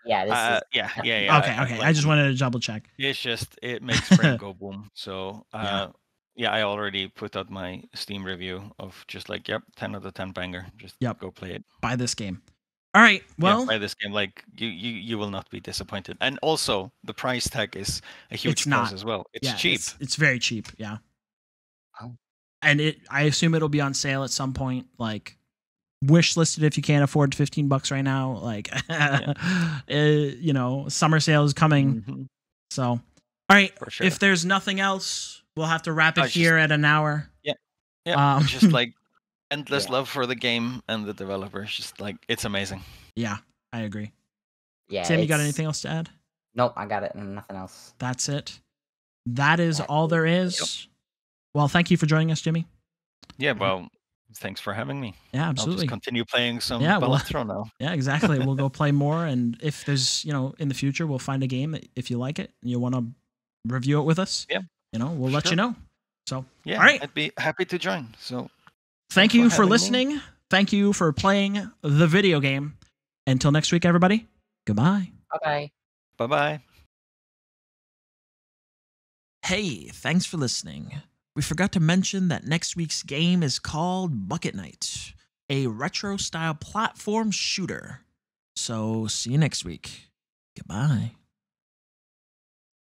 Yeah. Yeah. Okay. I just wanted to double check. It's just it makes brain go boom. So yeah, I already put out my Steam review of just like, 10 out of 10 banger. Just go play it. Buy this game. All right. Well, play this game. Like you will not be disappointed. And also, the price tag is a huge plus as well. It's cheap. It's very cheap. Yeah. Oh. And I assume it'll be on sale at some point. Like, wish listed if you can't afford $15 right now. Like, you know, summer sale is coming. Mm-hmm. So, all right. Sure. If there's nothing else, we'll have to wrap it here at an hour. Yeah. Just like endless love for the game and the developers. Just like, it's amazing. Yeah, I agree. Yeah. Tim, you got anything else to add? Nope, I got it and nothing else. That's it. That is all there is. Yep. Well, thank you for joining us, Jimmy. Yeah, well, thanks for having me. Yeah, absolutely. I'll just continue playing some Balatro now. Yeah, exactly. We'll go play more, and if there's, you know, in the future, we'll find a game that if you like it and you want to review it with us. Yeah, you know, we'll let you know. So, yeah, all right. I'd be happy to join. So, thank you for listening. Me. Thank you for playing the video game. Until next week, everybody. Goodbye. Bye-bye. Bye-bye. Hey, thanks for listening. We forgot to mention that next week's game is called Bucket Night, a retro-style platform shooter. So, see you next week. Goodbye.